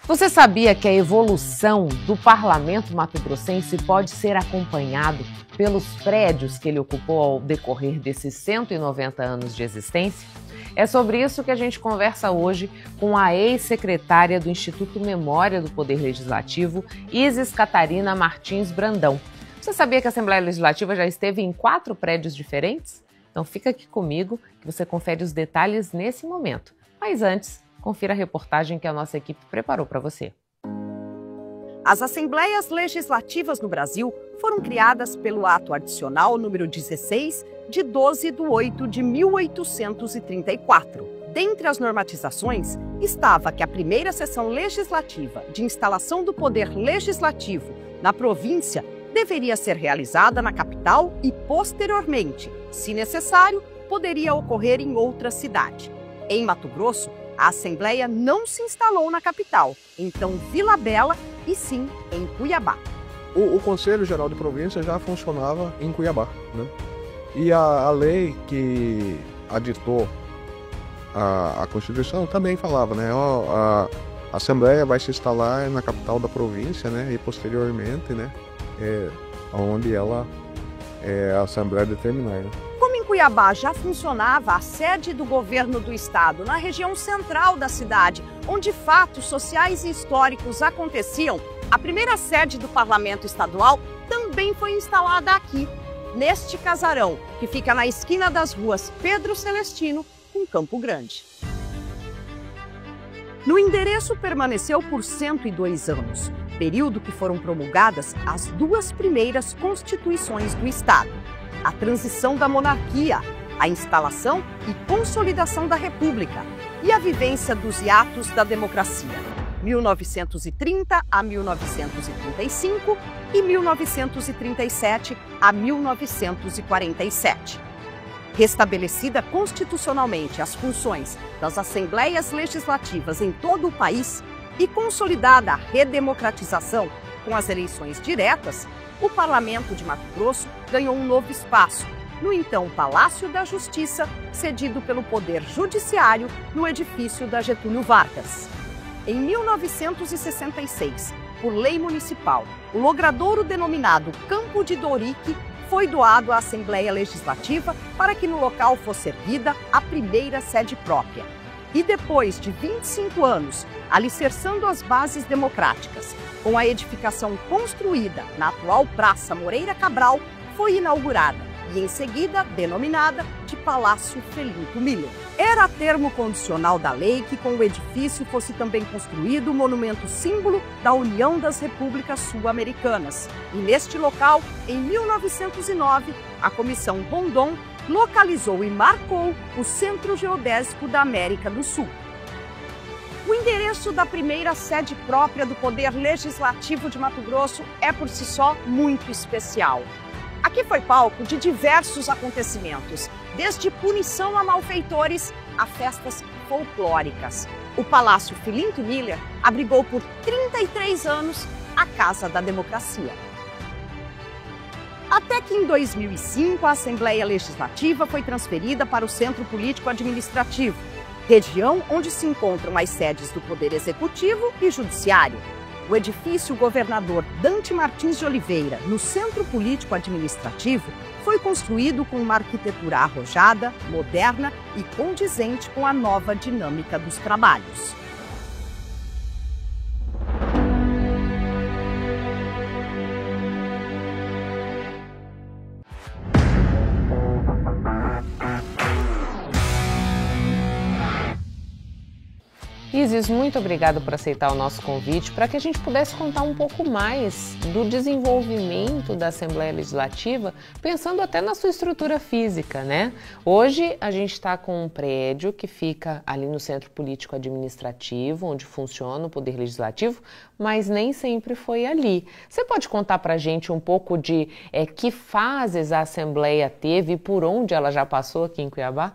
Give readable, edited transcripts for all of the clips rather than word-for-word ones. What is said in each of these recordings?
Você sabia que a evolução do parlamento mato-grossense pode ser acompanhado pelos prédios que ele ocupou ao decorrer desses 190 anos de existência? É sobre isso que a gente conversa hoje com a ex-secretária do Instituto Memória do Poder Legislativo, Isis Catarina Martins Brandão. Você sabia que a Assembleia Legislativa já esteve em 4 prédios diferentes? Então fica aqui comigo que você confere os detalhes nesse momento. Mas antes, confira a reportagem que a nossa equipe preparou para você. As Assembleias Legislativas no Brasil foram criadas pelo Ato Adicional número 16, de 12 de 8 de 1834. Dentre as normatizações, estava que a primeira sessão legislativa de instalação do poder legislativo na província deveria ser realizada na capital e, posteriormente, se necessário, poderia ocorrer em outra cidade. Em Mato Grosso, a Assembleia não se instalou na capital, então Vila Bela, e sim em Cuiabá. O Conselho Geral de Província já funcionava em Cuiabá, né? E a lei que aditou a Constituição também falava, né? A Assembleia vai se instalar na capital da província, né? E posteriormente, né? Onde a Assembleia determinar, né? Em Cuiabá já funcionava a sede do governo do estado, na região central da cidade, onde fatos sociais e históricos aconteciam, a primeira sede do parlamento estadual também foi instalada aqui, neste casarão, que fica na esquina das ruas Pedro Celestino com Campo Grande. No endereço permaneceu por 102 anos, período que foram promulgadas as 2 primeiras constituições do estado. A transição da monarquia, a instalação e consolidação da república e a vivência dos hiatos da democracia, 1930 a 1935 e 1937 a 1947. Restabelecida constitucionalmente as funções das assembleias legislativas em todo o país e consolidada a redemocratização com as eleições diretas, o Parlamento de Mato Grosso ganhou um novo espaço, no então Palácio da Justiça, cedido pelo Poder Judiciário no edifício da Getúlio Vargas. Em 1966, por lei municipal, o logradouro denominado Campo de Dorique foi doado à Assembleia Legislativa para que no local fosse erguida a primeira sede própria. E depois de 25 anos, alicerçando as bases democráticas, com a edificação construída na atual Praça Moreira Cabral, foi inaugurada e em seguida denominada de Palácio Felinto Miller. Era termo condicional da lei que com o edifício fosse também construído o monumento símbolo da União das Repúblicas Sul-Americanas. E neste local, em 1909, a Comissão Rondon localizou e marcou o Centro Geodésico da América do Sul. O endereço da primeira sede própria do Poder Legislativo de Mato Grosso é por si só muito especial. Aqui foi palco de diversos acontecimentos, desde punição a malfeitores a festas folclóricas. O Palácio Felinto Miller abrigou por 33 anos a Casa da Democracia. Até que em 2005 a Assembleia Legislativa foi transferida para o Centro Político Administrativo, região onde se encontram as sedes do Poder Executivo e Judiciário. O edifício Governador Dante Martins de Oliveira, no Centro Político Administrativo, foi construído com uma arquitetura arrojada, moderna e condizente com a nova dinâmica dos trabalhos. Isis, muito obrigada por aceitar o nosso convite para que a gente pudesse contar um pouco mais do desenvolvimento da Assembleia Legislativa, pensando até na sua estrutura física, né? Hoje a gente está com um prédio que fica ali no Centro Político Administrativo, onde funciona o Poder Legislativo, mas nem sempre foi ali. Você pode contar para a gente um pouco de que fases a Assembleia teve e por onde ela já passou aqui em Cuiabá?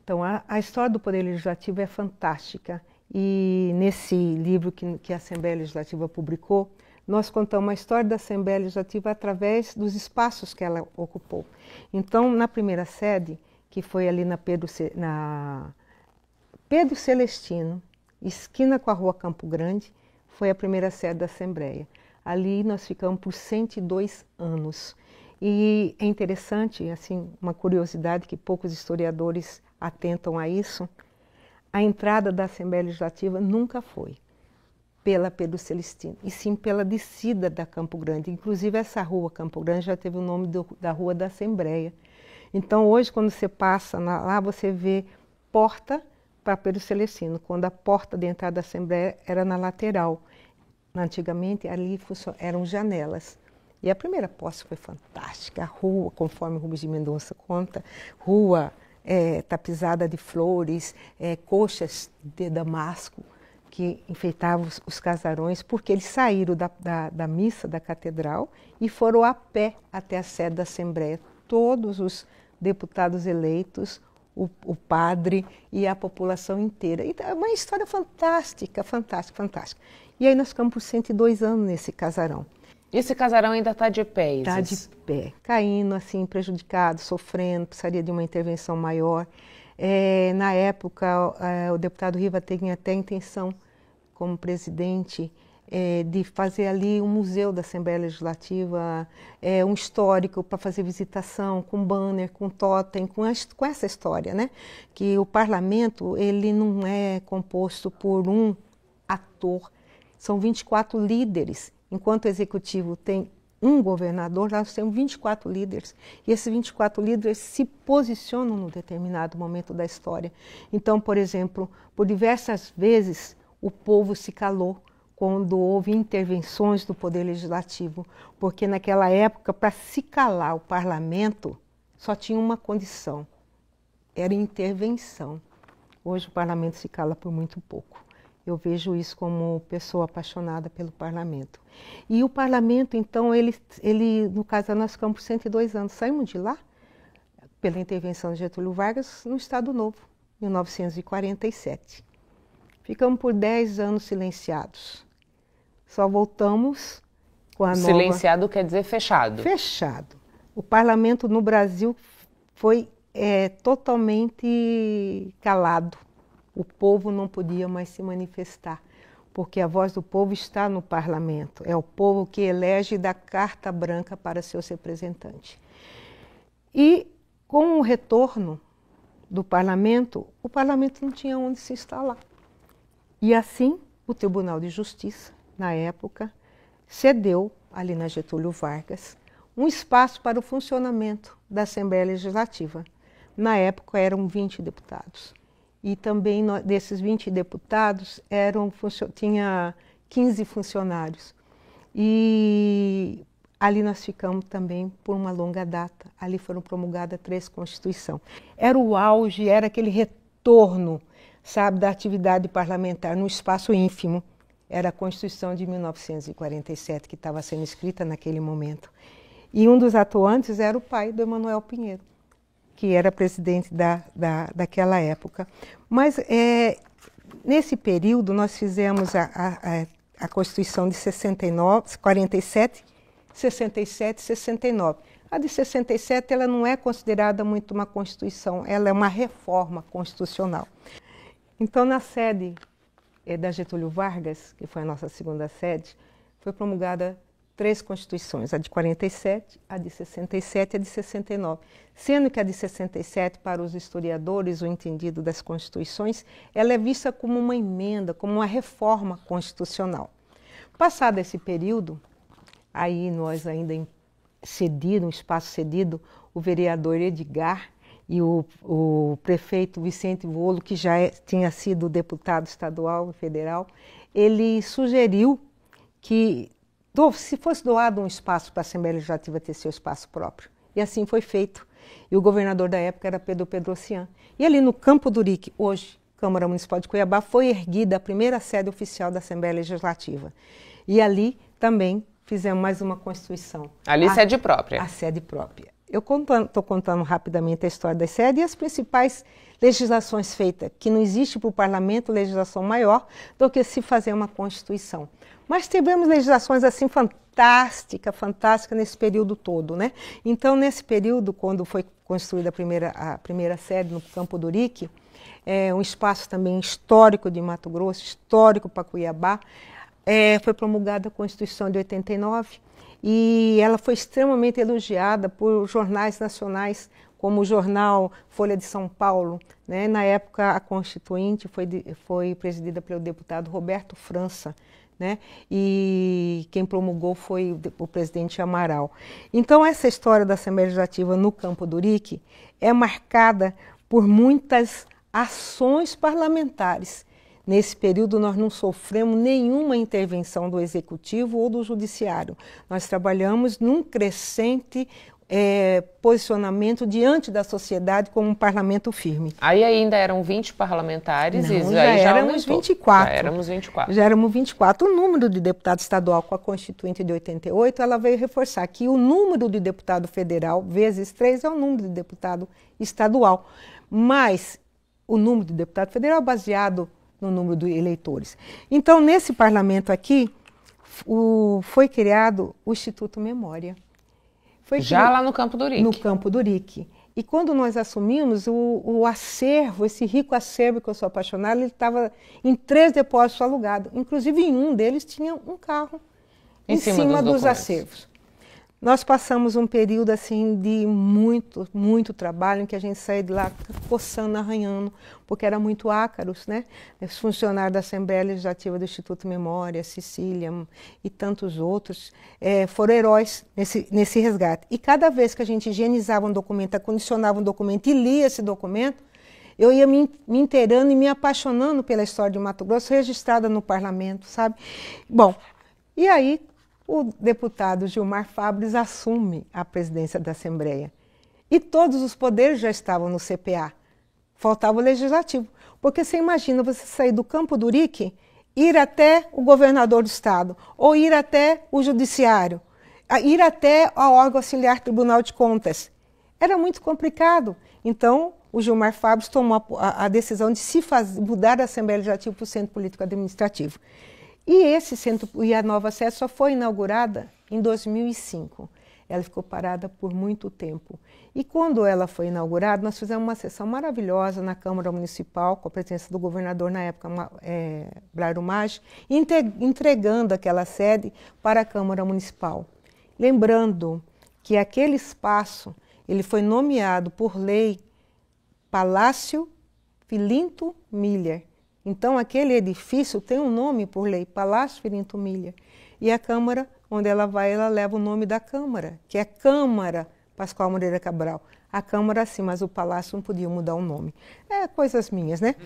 Então, a história do Poder Legislativo é fantástica. E nesse livro que a Assembleia Legislativa publicou, nós contamos a história da Assembleia Legislativa através dos espaços que ela ocupou. Então, na primeira sede, que foi ali na Pedro Celestino, esquina com a Rua Campo Grande, foi a primeira sede da Assembleia. Ali nós ficamos por 102 anos. E é interessante, assim, uma curiosidade que poucos historiadores atentam a isso, a entrada da Assembleia Legislativa nunca foi pela Pedro Celestino, e sim pela descida da Campo Grande. Inclusive essa rua Campo Grande já teve o nome da Rua da Assembleia. Então hoje quando você passa lá, você vê porta para Pedro Celestino, quando a porta de entrada da Assembleia era na lateral. Antigamente ali eram janelas. E a primeira posse foi fantástica, a rua, conforme o Rubens de Mendonça conta, rua tapizada de flores, coxas de damasco, que enfeitavam os casarões, porque eles saíram da missa da catedral e foram a pé até a sede da Assembleia. Todos os deputados eleitos, o padre e a população inteira. Então, é uma história fantástica, fantástica, fantástica. E aí nós ficamos por 102 anos nesse casarão. Esse casarão ainda está de pé, Isis? Está de pé, caindo assim, prejudicado, sofrendo, precisaria de uma intervenção maior. Na época, o deputado Riva tinha até a intenção, como presidente, de fazer ali um museu da Assembleia Legislativa, um histórico para fazer visitação, com banner, com totem, com essa história, né? Que o parlamento ele não é composto por um ator, são 24 líderes. Enquanto o executivo tem um governador, nós temos 24 líderes. E esses 24 líderes se posicionam num determinado momento da história. Então, por exemplo, por diversas vezes o povo se calou quando houve intervenções do Poder Legislativo, porque naquela época, para se calar o parlamento, só tinha uma condição, era intervenção. Hoje o parlamento se cala por muito pouco. Eu vejo isso como pessoa apaixonada pelo parlamento. E o parlamento, então, ele no caso, nós ficamos por 102 anos. Saímos de lá, pela intervenção de Getúlio Vargas, no Estado Novo, em 1947. Ficamos por 10 anos silenciados. Só voltamos com a nova... Silenciado quer dizer fechado? Fechado. O parlamento no Brasil foi totalmente calado. O povo não podia mais se manifestar, porque a voz do povo está no parlamento. É o povo que elege e dá carta branca para seus representantes. E com o retorno do parlamento, o parlamento não tinha onde se instalar. E assim, o Tribunal de Justiça, na época, cedeu, ali na Getúlio Vargas, um espaço para o funcionamento da Assembleia Legislativa. Na época eram 20 deputados. E também desses 20 deputados tinha 15 funcionários. E ali nós ficamos também por uma longa data. Ali foram promulgadas 3 Constituições. Era o auge, era aquele retorno, sabe, da atividade parlamentar num espaço ínfimo. Era a Constituição de 1947 que estava sendo escrita naquele momento. E um dos atuantes era o pai do Emanuel Pinheiro, que era presidente daquela época. Mas nesse período nós fizemos a Constituição de 47, 67 e 69. A de 67 ela não é considerada muito uma Constituição, ela é uma reforma constitucional. Então na sede da Getúlio Vargas, que foi a nossa segunda sede, foi promulgada 3 Constituições, a de 47, a de 67 e a de 69. Sendo que a de 67, para os historiadores, o entendido das Constituições, ela é vista como uma emenda, como uma reforma constitucional. Passado esse período, aí nós ainda um espaço cedido, o vereador Edgar e o prefeito Vicente Volo, que já tinha sido deputado estadual e federal, ele sugeriu que se fosse doado um espaço para a Assembleia Legislativa ter seu espaço próprio. E assim foi feito. E o governador da época era Pedro Pedrocian. E ali no Campo do Urique, hoje, Câmara Municipal de Cuiabá, foi erguida a primeira sede oficial da Assembleia Legislativa. E ali também fizemos mais uma Constituição. Ali sede própria? A sede própria. Eu estou contando rapidamente a história da sede e as principais legislações feitas, que não existe para o parlamento legislação maior do que se fazer uma Constituição. Mas tivemos legislações assim fantástica nesse período todo, né? Então, nesse período, quando foi construída a primeira sede no Campo do Urique, um espaço também histórico de Mato Grosso, histórico para Cuiabá, foi promulgada a Constituição de 89 e ela foi extremamente elogiada por jornais nacionais, como o jornal Folha de São Paulo, né? Na época, a Constituinte foi presidida pelo deputado Roberto França, né? E quem promulgou foi o presidente Amaral. Então, essa história da Assembleia Legislativa no Campo do Urique é marcada por muitas ações parlamentares. Nesse período, nós não sofremos nenhuma intervenção do Executivo ou do Judiciário. Nós trabalhamos num crescente posicionamento diante da sociedade como um parlamento firme. Aí ainda eram 20 parlamentares Não, e já éramos aumentou. 24. Já éramos 24. Já éramos 24. O número de deputado estadual com a Constituinte de 88, ela veio reforçar que o número de deputado federal vezes 3 é o número de deputado estadual. Mas o número de deputado federal é baseado no número de eleitores. Então, nesse parlamento aqui, foi criado o Instituto Memória. Já lá no Campo do Urique. No Campo do Urique. E quando nós assumimos, o acervo, esse rico acervo que eu sou apaixonada, ele estava em 3 depósitos alugados. Inclusive, em um deles tinha um carro em cima dos acervos. Nós passamos um período assim de muito trabalho, em que a gente saía de lá coçando, arranhando, porque era muito ácaros, né? Os funcionários da Assembleia Legislativa do Instituto Memória, Cecília e tantos outros, foram heróis nesse resgate. E cada vez que a gente higienizava um documento, acondicionava um documento e lia esse documento, eu ia me inteirando e me apaixonando pela história de Mato Grosso, registrada no parlamento, sabe? Bom, e aí o deputado Gilmar Fabres assume a presidência da Assembleia. E todos os poderes já estavam no CPA. Faltava o Legislativo. Porque você imagina você sair do Campo do Urique, ir até o governador do estado, ou ir até o Judiciário, ir até o órgão auxiliar Tribunal de Contas. Era muito complicado. Então, o Gilmar Fabres tomou a decisão de mudar a Assembleia Legislativa para o Centro Político Administrativo. E esse centro, e a nova sede só foi inaugurada em 2005. Ela ficou parada por muito tempo. E quando ela foi inaugurada, nós fizemos uma sessão maravilhosa na Câmara Municipal, com a presença do governador, na época, Blairo Maggi, entregando aquela sede para a Câmara Municipal. Lembrando que aquele espaço, ele foi nomeado por lei Palácio Filinto Miller. Então, aquele edifício tem um nome por lei, Palácio Filinto Miller. E a Câmara, onde ela vai, ela leva o nome da Câmara, que é Câmara Pascoal Moreira Cabral. A Câmara sim, mas o Palácio não podia mudar o nome. Coisas minhas, né?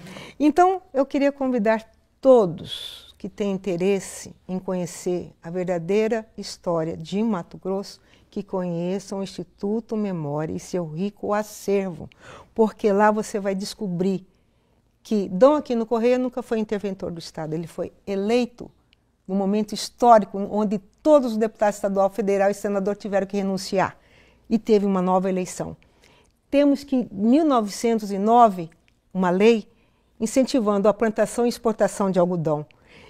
Então, eu queria convidar todos que têm interesse em conhecer a verdadeira história de Mato Grosso, que conheçam o Instituto Memória e seu rico acervo, porque lá você vai descobrir que Dom Aquino Correia nunca foi interventor do Estado, ele foi eleito num momento histórico onde todos os deputados estadual, federal e senador tiveram que renunciar e teve uma nova eleição. Temos que, em 1909, uma lei incentivando a plantação e exportação de algodão.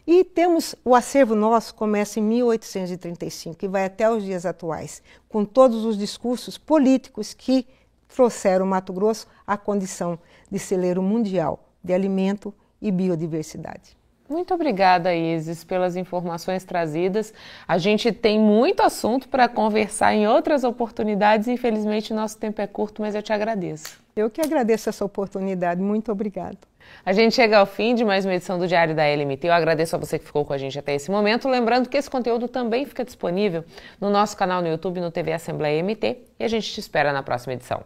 E temos o acervo nosso, começa em 1835 e vai até os dias atuais, com todos os discursos políticos que trouxeram o Mato Grosso à condição de celeiro mundial de alimento e biodiversidade. Muito obrigada, Isis, pelas informações trazidas. A gente tem muito assunto para conversar em outras oportunidades. Infelizmente, nosso tempo é curto, mas eu te agradeço. Eu que agradeço essa oportunidade. Muito obrigada. A gente chega ao fim de mais uma edição do Diário da LMT. Eu agradeço a você que ficou com a gente até esse momento. Lembrando que esse conteúdo também fica disponível no nosso canal no YouTube, no TV Assembleia MT. E a gente te espera na próxima edição.